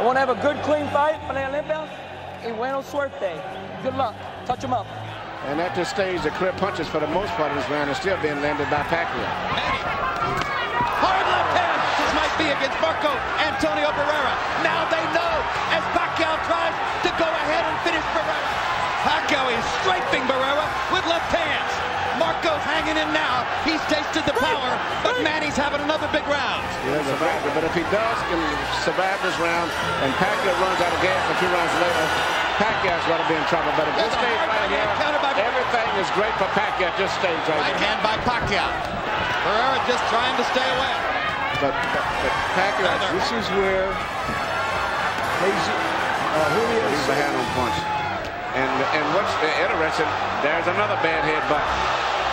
want to have a good, clean fight, Manny Olympia? Y buena suerte. Good luck. Touch him up. And at this stage, the clear punches for the most part of this round are still being landed by Pacquiao. Manny. Hard left hand. This might be against Marco Antonio Barrera. Now they know as Pacquiao tries to go ahead and finish Barrera. Pacquiao is strafing Barrera with left hands. Marco's hanging in now. He's tasted the power, but Manny's having another big round. Yeah, but if he does survive this round and Pacquiao runs out of gas a few rounds later, Pacquiao's going to be in trouble. But at this stage right here, everything is great for Pacquiao at this stage right here. Right hand by Pacquiao. Barrera just trying to stay away. But Pacquiao, this is where he's a hand-on punch. And what's interesting, there's another bad headbutt.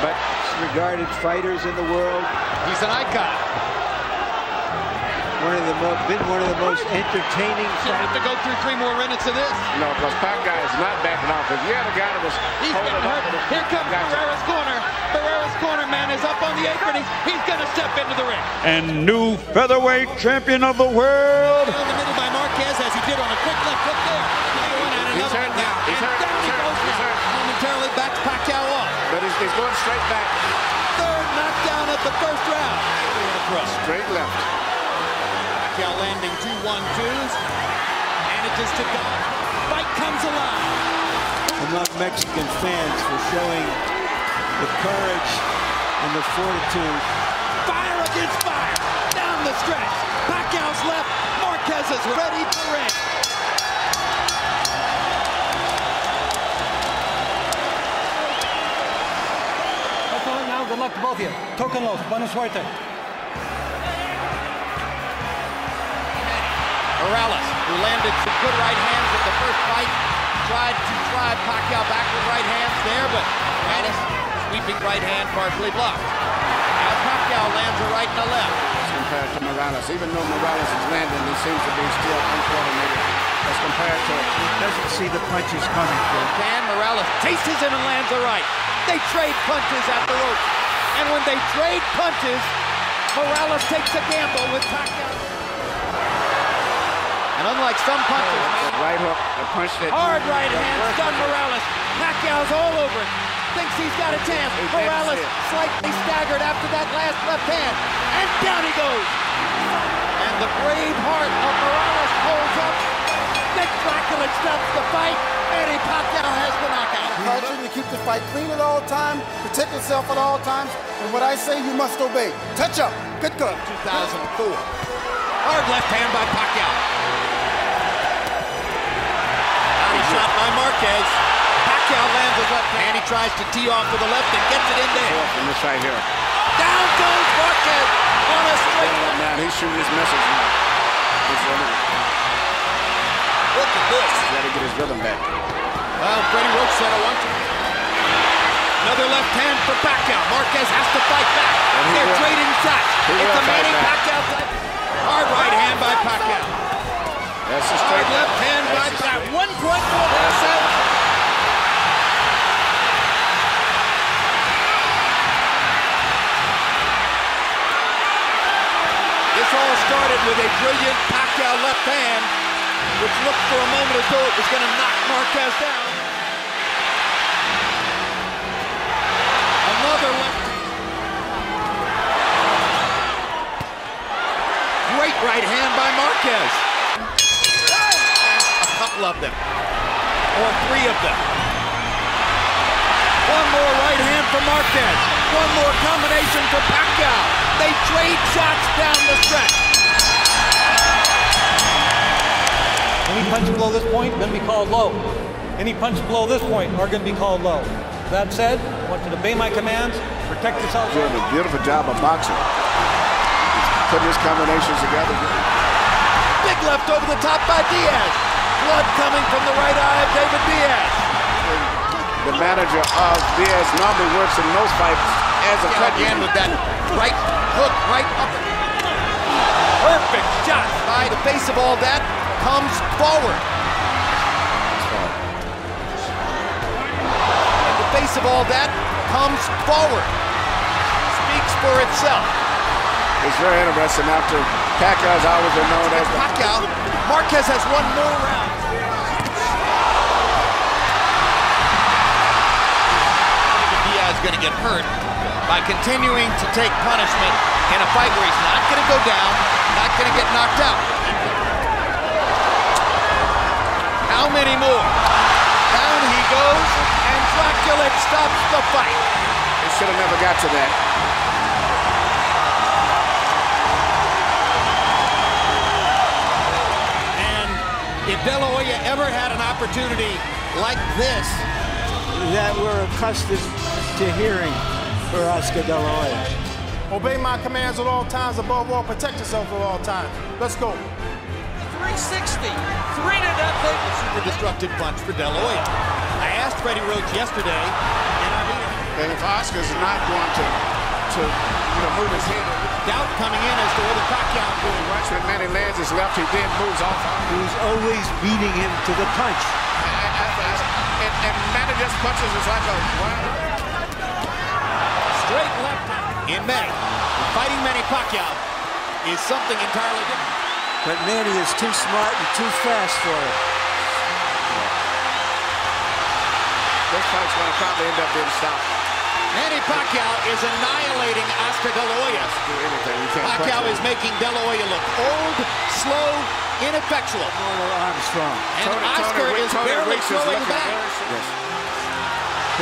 But regarded fighters in the world. He's an icon. One of the most entertaining. You have to go through 3 more minutes of this. No, because Pacquiao is not backing off. If you had a guy that was holding up, here comes Barrera's corner. Barrera's corner man is up on the apron. He's going to step into the ring. And new featherweight champion of the world. In the middle by Marquez as he did on a quick left hook there. He's hurt now. He's hurt. Momentarily backs Pacquiao off. But he's going straight back. Third knockdown of the first round. Straight left. Pacquiao landing 2 1-2s. And it just took off. Fight comes alive. Among Mexican fans for showing the courage and the fortitude. Fire against fire. Down the stretch. Pacquiao's left. Marquez is ready to ring. Good luck to both of you. Tóquenlos. Buena suerte. Morales, who landed some good right hands in the first fight, tried to drive Pacquiao back with right hands there, but Manny's sweeping right hand partially blocked. Now Pacquiao lands a right and a left. Compared to Morales, even though Morales is landing, he seems to be still uncoordinated as compared to. He doesn't see the punches coming. And Morales chases him and lands a right. They trade punches at the rope. And when they trade punches, Morales takes a gamble with Pacquiao. And unlike some punches, right hook, the punch that hard right hand stun Morales. Pacquiao's all over it. Thinks he's got a chance. Morales slightly staggered after that last left hand. And down he goes. And the brave heart of Morales holds up. Spectacular stops the fight. Manny Pacquiao has the knockout. Culture to keep the fight clean at all times, protect yourself at all times, and what I say you must obey. Touch up. Good cut. 2004. Hard left hand by Pacquiao. Body shot by Marquez. Pacquiao lands his left hand. He tries to tee off to the left and gets it in there. And this right here. Down goes Marquez on a straight. Man, he's shooting his missiles now. Look at this. He's got to get his rhythm back. Well, Freddie Roach said I want to. Another left hand for Pacquiao. Marquez has to fight back. They're trading shots. It's a Manny Pacquiao fight. Hard right hand by Pacquiao. That's a straight left hand by Pacquiao. 1.4%. This all started with a brilliant Pacquiao left hand, which looked for a moment as though it was going to knock Marquez down. Another left. Great right hand by Marquez. A couple of them. Or 3 of them. One more right hand for Marquez. One more combination for Pacquiao. They trade shots down the stretch. Any punch below this point going to be called low. Any punch below this point are going to be called low. That said, I want you to obey my commands, protect yourself. Doing a beautiful job of boxing. Putting his combinations together. Big left over the top by Diaz. Blood coming from the right eye of David Diaz. The manager of Diaz normally works in those fights as a cut again with that right hook right up. Perfect shot by the face of all that comes forward. And the face of all that comes forward. Speaks for itself. It's very interesting after Pacquiao has always been known as Pacquiao. Marquez has one more round. Diaz is going to get hurt by continuing to take punishment in a fight where he's not going to go down, not going to get knocked out. How many more? Down he goes, and Dracula stops the fight. He should have never got to that. And if De La Hoya ever had an opportunity like this, that we're accustomed to hearing for Oscar De La Hoya. Obey my commands at all times. Above all, protect yourself at all times. Let's go. 360, 3-0. A super destructive punch for De La Hoya. I asked Freddie Roach yesterday, and I mean it. And if Oscar's not going to move his head, Doubt coming in as to whether Pacquiao will. watch when Manny lands his left, he then moves off. He's always beating him to the punch. And Manny just punches us like a wild. Straight left in May. Fighting Manny Pacquiao is something entirely different. But Manny is too smart and too fast for it. This fight's going to probably end up being stopped. Manny Pacquiao is annihilating Oscar De La Hoya. Do anything. You can't Pacquiao punch is making De La Hoya look old, slow, ineffectual. Normal Armstrong. And Oscar is barely throwing back. Yes.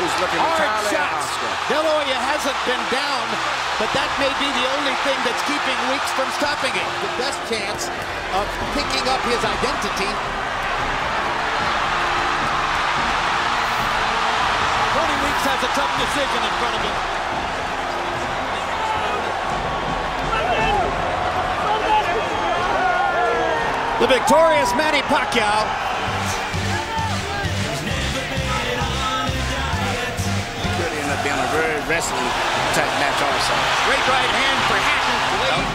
Who's looking Hard entirely at shots. Oscar. De La Hoya hasn't been down, but that may be the only thing that's keeping Weeks from stopping it. The best chance of picking up his identity. Tony Weeks has a tough decision in front of him. The victorious Manny Pacquiao. Could end up being a very wrestling type match also. Great right hand for Hatton.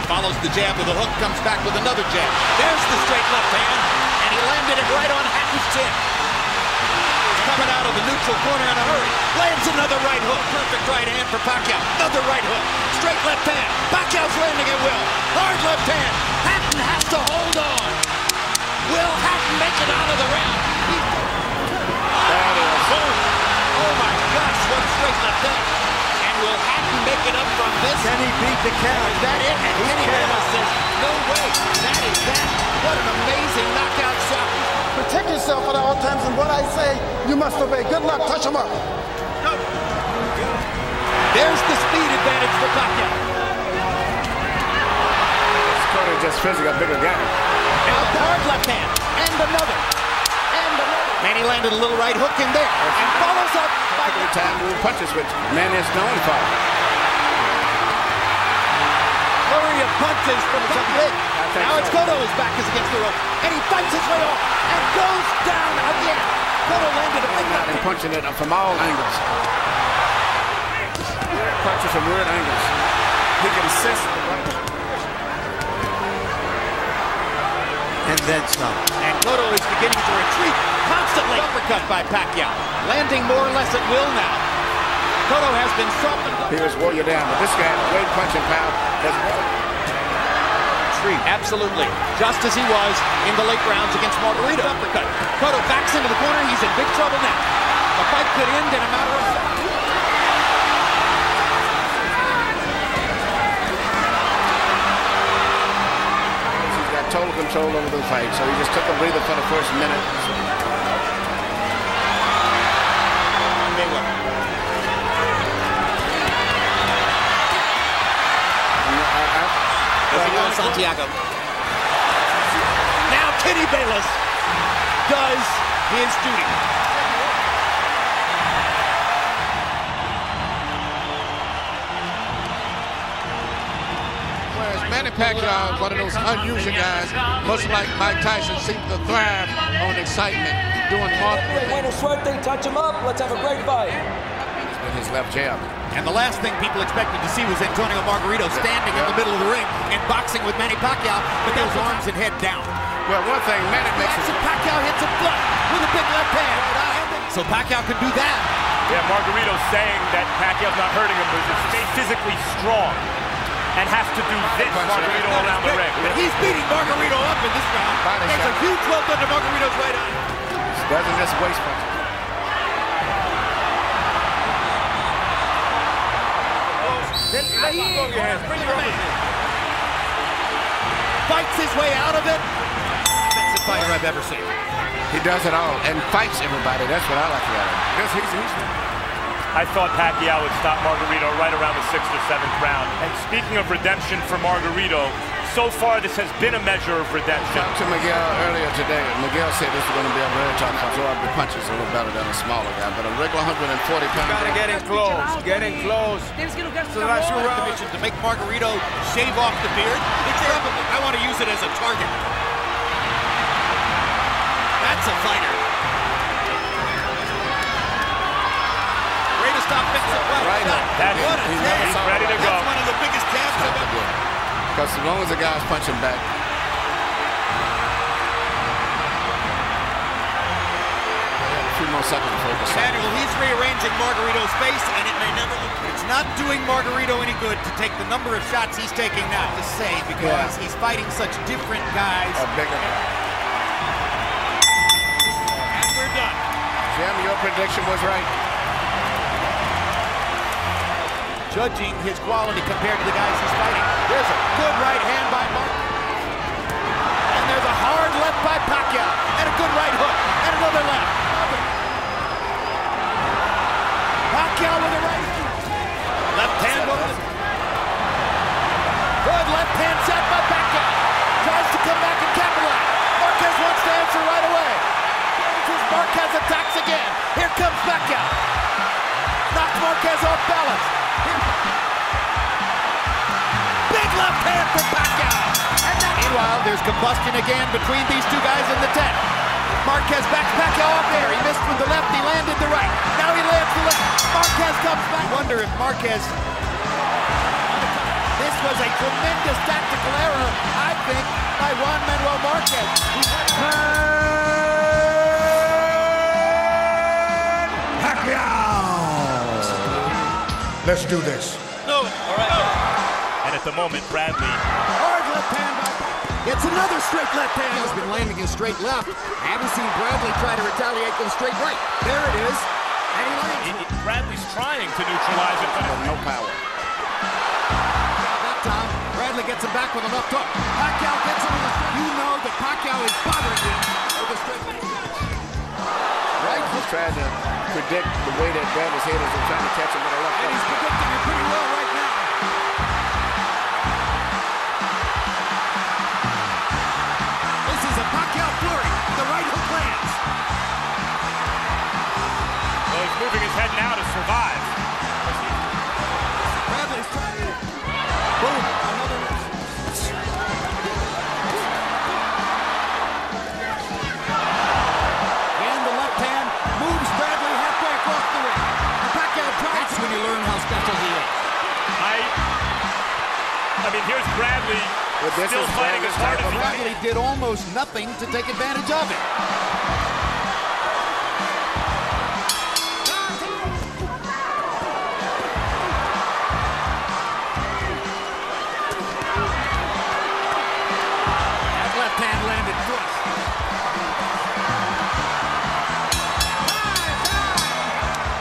Follows the jab with a hook, comes back with another jab. There's the straight left hand, and he landed it right on Hatton's chin. He's coming out of the neutral corner in a hurry. Lands another right hook. Perfect right hand for Pacquiao. Another right hook. Straight left hand. Pacquiao's landing at will. Hard left hand. Hatton has to hold on. Will Hatton make it out of the round? That is. Oh my gosh, what a straight left hand. And will Hatton make it up from this? Can he beat the count? Is that it? And Kenny Bayless says, no way. That is that. What an amazing knockout shot. Protect yourself at all times, and what I say, you must obey. Good luck. Touch him up. There's the speed advantage for Pacquiao. Cody just physically a bigger guy. Now the hard left hand. And another. And another. Manny landed a little right hook in there. And follows up by Every time we punches with Manny is known for. flurry of punches from Pacquiao. Now it's Cotto. His back is against the rope. And he fights his way off. And goes down again. Cotto landed a big left And hand. punching it from all angles. Punches from weird angles. He can sense the right. And then some. And Cotto is beginning to retreat constantly. Uppercut by Pacquiao. Landing more or less at will now. Cotto has been softened. He was wore you down, but this guy, great punching power, has Retreat. Absolutely. Just as he was in the late rounds against Margarito. Uppercut. Cotto backs into the corner. He's in big trouble now. The fight could end in a matter of seconds. He's got total control over the fight, so he just took a breather for the first minute. Mayweather. Santiago. Now Kenny Bayless does his duty. Whereas Manny Pacquiao, one of those unusual guys, much like Mike Tyson, seems to thrive on excitement, doing multiple things. Buena suerte, touch him up. Let's have a great fight. With his left jab. And the last thing people expected to see was Antonio Margarito standing in the middle of the ring and boxing with Manny Pacquiao with those arms and head down. Well, one thing Manny makes And Pacquiao hits a flush with a big left hand. So Pacquiao can do that. Yeah, Margarito's saying that Pacquiao's not hurting him, but he's physically strong. and has to do this Margarito around the ring. But he's beating Margarito up in this round. There's a huge welt under Margarito's right eye. Doesn't just waste punch. Fights his way out of it. Best fighter I've ever seen. He does it all and fights everybody. That's what I like about him. I thought Pacquiao would stop Margarito right around the 6th or 7th round. And speaking of redemption for Margarito, so far this has been a measure of redemption. I talked to Miguel earlier today. Miguel said this is going to be a very tough absorb the punches a little better than a smaller guy, but a regular 140 pound. Gotta get in close. Getting close. So the last mission to make Margarito shave off the beard. It's probably. I want to use it as a target. That's a fighter. Greatest offensive play. Right. He's ready to go. That's one of the biggest jabs I've ever. Because as long as the guy's punching back. A few more seconds to focus. Manuel, he's rearranging Margarito's face, and it may never look. It's not doing Margarito any good to take the number of shots he's taking now. To say because he's fighting such different guys. Bigger. And we're done. Jim, your prediction was right. Judging his quality compared to the guys he's fighting. There's a good right hand by Mark. And there's a hard left by Pacquiao. And a good right hook. And another left. Pacquiao with a right. Left hand over the... Good left hand shot by Pacquiao. Tries to come back and capitalize. Marquez wants to answer right away. Marquez attacks again. Here comes Pacquiao. Knocks Marquez off balance. Big left hand from Pacquiao. Meanwhile, there's combustion again between these two guys in the tent. Marquez backs Pacquiao up there. He missed with the left, he landed the right. Now he lands the left. Marquez comes back. I wonder if Marquez... This was a tremendous tactical error, I think, by Juan Manuel Marquez. Let's do this. No. All right. And at the moment, Bradley. Hard left hand by gets another straight left hand. He's been landing his straight left. I haven't seen Bradley try to retaliate with a straight right. There it is. And he lands. Bradley's trying to neutralize it, but no power. That time, Bradley gets him back with a left hook. Pacquiao gets him with a straight. You know that Pacquiao is bothering him with a straight right. He's trying to predict the way that Bradley's head is and trying to catch him with a left hook. And he's predicting it pretty well right now. This is a Pacquiao flurry. The right hook lands. well, he's moving his head now to survive. Bradley's trying to... Boom. Another... And the left hand moves Bradley halfway across the ring. And Pacquiao tries. That's when you learn how special he is. I mean, here's Bradley still fighting as hard as he can. Bradley did almost nothing to take advantage of it. That left hand landed flush.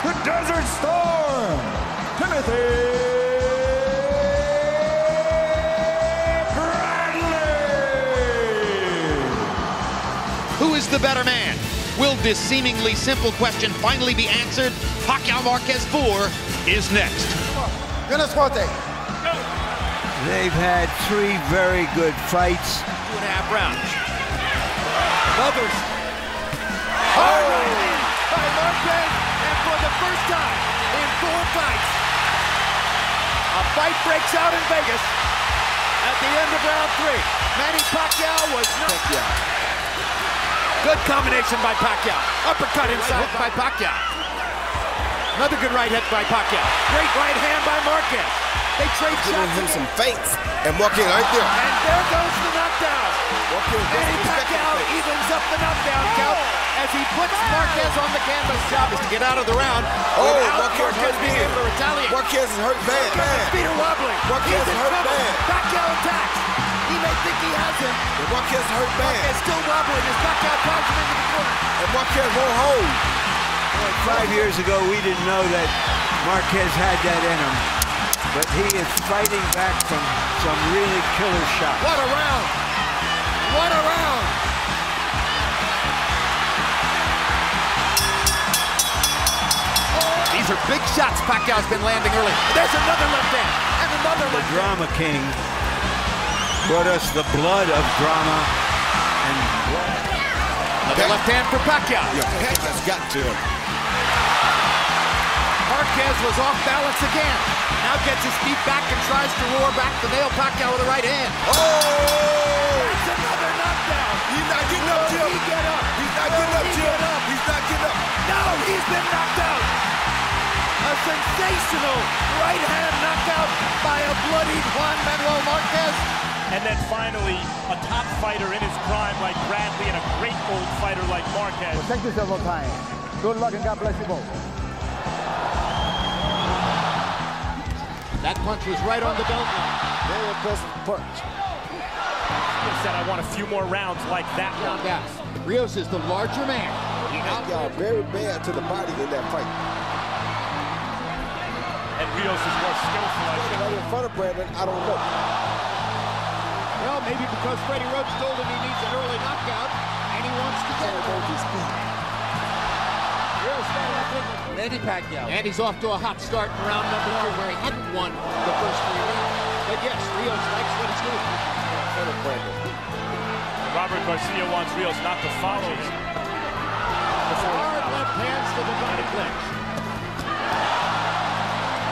The Desert Storm, Timothy Who is the better man? Will this seemingly simple question finally be answered? Pacquiao Marquez 4 is next. They've had 3 very good fights. 2.5 rounds. Others. Hard right hand by Marquez, and for the first time in 4 fights, a fight breaks out in Vegas at the end of round 3. Manny Pacquiao was not... Good combination by Pacquiao. Uppercut inside by Pacquiao. Another good right hit by Pacquiao. Great right hand by Marquez. They trade shots. Giving him some feints and walking right there. And there goes the knockdown. Manny Pacquiao evens up the knockdown count as as he puts Marquez on the canvas. Job is to get out of the round. Oh, Marquez being able to retaliate. Marquez is hurt bad. His feet are wobbling. Marquez is hurt bad. Pacquiao attacks. He may think he has him. Marquez is hurt bad. Marquez still wobbling as Pacquiao drives him into the corner. And Marquez won't hold. 5 years ago, we didn't know that Marquez had that in him. But he is fighting back from some really killer shots. What a round. What a round. These are big shots Pacquiao's been landing early. There's another left hand and another left hand. The Drama King brought us the blood of drama and another left hand for Pacquiao. Yeah, Pacquiao's got to him. Marquez was off balance again. Now gets his feet back and tries to roar back to nail Pacquiao with the right hand. Oh! That's another knockdown. He's not getting up, Jim. He get up. He's not getting up, Jim. He's not getting up. No, he's been knocked out. A sensational right hand knockout by a bloodied Juan Manuel Marquez. And then finally, a top fighter in his prime like Bradley and a great old fighter like Marquez. Well, thank you several times. Good luck and God bless you both. That punch was right on the belt line. Very impressive punch. He said, I want a few more rounds like that one. Rios is the larger man. Pacquiao very bad to the body in that fight. And Rios is more skillful, I think. Right in front of Brandon, I don't know. Well, maybe because Freddie Roach told him he needs an early knockout, and he wants to get his feet. Manny Pacquiao. And he's off to a hot start in round number 2, where he hadn't won the first 3 rounds. But yes, Rios likes what he's doing. Robert Garcia wants Rios not to follow him. Hard left hands to the body clinch.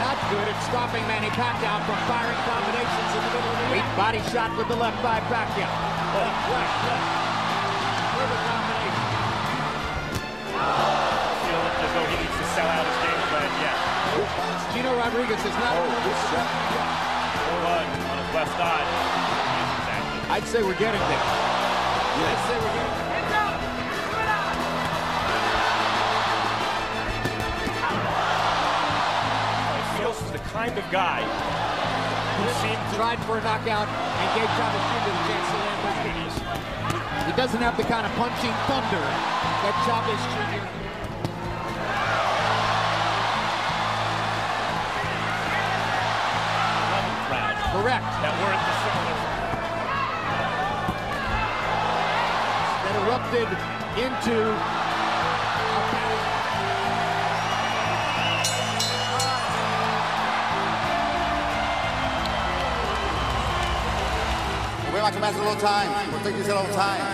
Not good at stopping Manny Pacquiao from firing combinations in the middle of the ring. Body shot with the left by Pacquiao. Left. Further combination. As though he needs to sell out his game plan yet. Gino Rodriguez is not on this shot. On his left eye. I'd say we're getting there. I'd say we're getting there. Rios is the kind of guy who seemed tried for a knockout and gave Chavez Jr. the chance to land those knees. He doesn't have the kind of punching thunder that Chavez Jr. Correct. That weren't dissimilar. That erupted into a battle. We like to match a little time. We'll take this a little time.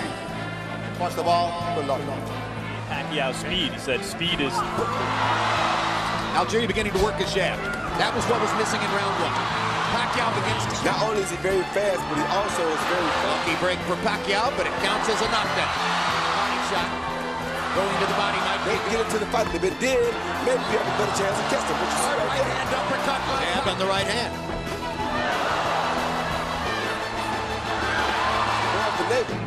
Watch the ball. Good luck. Pacquiao speed. He said speed is... Algieri beginning to work his jab. That was what was missing in round 1. Pacquiao begins to... Not only is he very fast, but he also is very fast. Lucky break for Pacquiao, but it counts as a knockdown. Body shot. Going to the body might they get into the fight. If it did, maybe we have a better chance of catching him. Right hand uppercut. Jab on the right hand.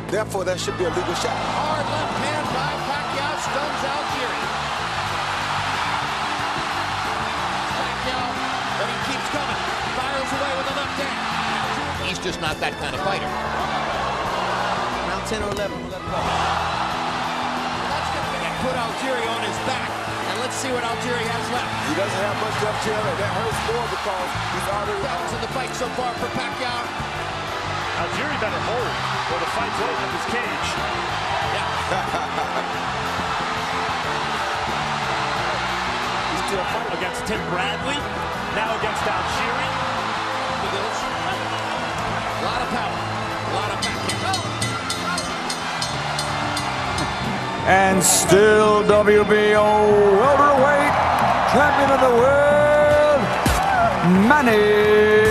Therefore, that should be a legal shot. Hard left hand by Pacquiao stuns Algieri. Pacquiao, but he keeps coming. Fires away with the left hand. He's just not that kind of fighter. Round 10 or 11. We'll let him go. That's going to put Algieri on his back. And let's see what Algieri has left. He doesn't have much left here, and that hurts more because he's already... Rounds in the fight so far for Pacquiao. Algieri better hold, or the fight's over in his cage. Yeah. He's still fighting. Against Tim Bradley, now against Algieri. Look at this. A lot of power, a lot of Pacquiao. And still WBO welterweight champion of the world, Manny